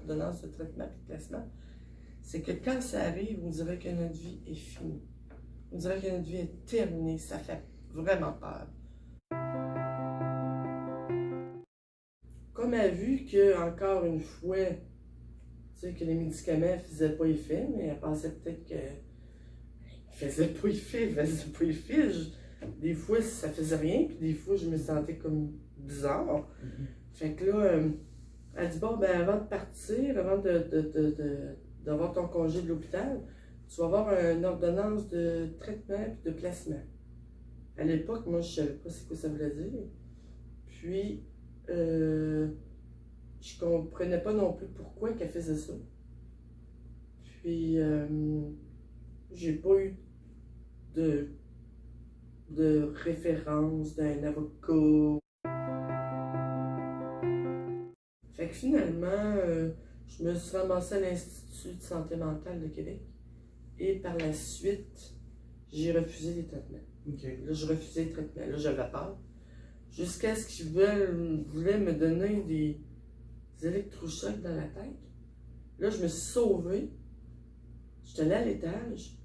ordonnance de traitement et de placement, c'est que quand ça arrive, on dirait que notre vie est finie. On dirait que notre vie est terminée. Ça fait vraiment peur. Comme elle a vu que, encore une fois, tu sais, que les médicaments ne faisaient pas effet, mais elle pensait peut-être que faisait pas effet, faisait pas effet. Des fois, ça faisait rien, puis des fois, je me sentais comme bizarre. Fait que là, elle dit, bon, ben avant de partir, avant d'avoir ton congé de l'hôpital, tu vas avoir une ordonnance de traitement et de placement. À l'époque, moi, je savais pas ce que ça voulait dire. Puis, je comprenais pas non plus pourquoi qu'elle faisait ça. Puis, j'ai pas eu de référence d'un avocat. Fait que finalement, je me suis ramassée à l'Institut de santé mentale de Québec. Et par la suite, j'ai refusé les traitements. Okay. Là, je refusais les traitements. Là, j'avais peur. Jusqu'à ce qu'ils voulaient me donner des électrochocs dans la tête. Là, je me suis sauvée. J'étais allée à l'étage.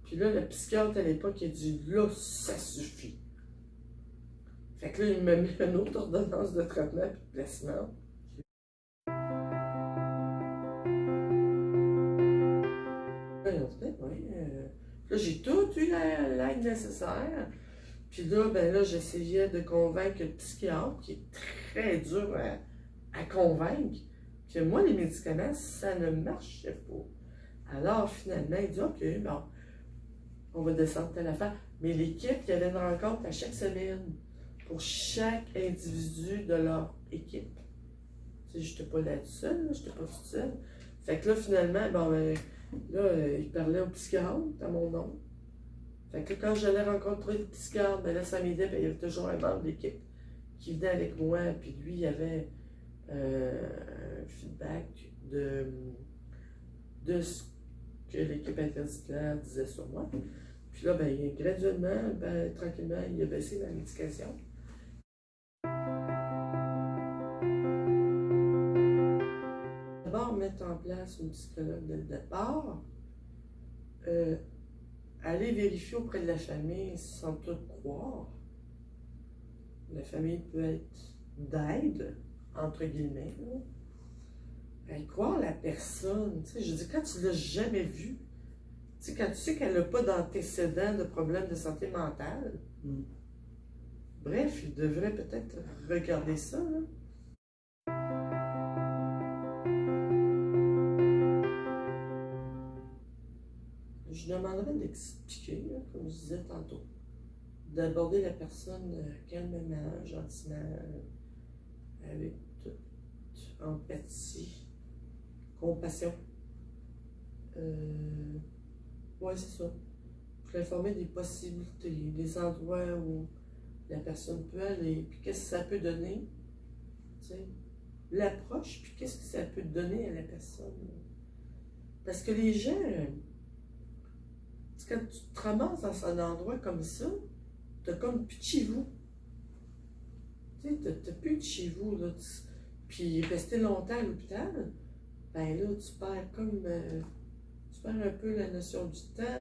Puis là, le psychiatre à l'époque, il a dit, là, ça suffit. Fait que là, il m'a mis une autre ordonnance de traitement et de placement. Là, j'ai tout eu l'aide nécessaire. Puis là, ben là, j'essayais de convaincre le psychiatre, qui est très dur à convaincre, que moi, les médicaments, ça ne marchait pas. Alors, finalement, il dit, OK, bon, on va descendre telle affaire. Mais l'équipe, il y avait une rencontre à chaque semaine pour chaque individu de leur équipe. Tu sais, je n'étais pas là tout seul, je n'étais pas toute seule. Fait que là, finalement, bon, ben, là, il parlait au psychiatre à mon nom. Fait que quand j'allais rencontrer le psychiatre, ben là, ça m'aidait, ben, il y avait toujours un membre de l'équipe qui venait avec moi, puis lui, il avait un feedback de ce que l'équipe interdisciplinaire disait sur moi. Puis là, ben, graduellement, ben, tranquillement, il a baissé la médication. D'abord, mettre en place une psychologue dès le départ. Aller vérifier auprès de la famille sans tout croire. La famille peut être d'aide, entre guillemets. Croire la personne, tu sais, je dis, quand tu ne l'as jamais vue, tu sais, quand tu sais qu'elle n'a pas d'antécédent de problème de santé mentale, bref, il devrait peut-être regarder ça, là. Je demanderais d'expliquer, comme je disais tantôt, d'aborder la personne calmement, gentiment, avec toute empathie, compassion. Ouais, c'est ça. Pour l'informer des possibilités, des endroits où la personne peut aller, puis qu'est-ce que ça peut donner, tu sais, l'approche, puis qu'est-ce que ça peut donner à la personne. Parce que les gens, quand tu te ramasses dans un endroit comme ça, t'as comme plus de chez vous. Tu sais, t'as plus de chez vous, là. Puis rester longtemps à l'hôpital, ben là, tu perds un peu la notion du temps,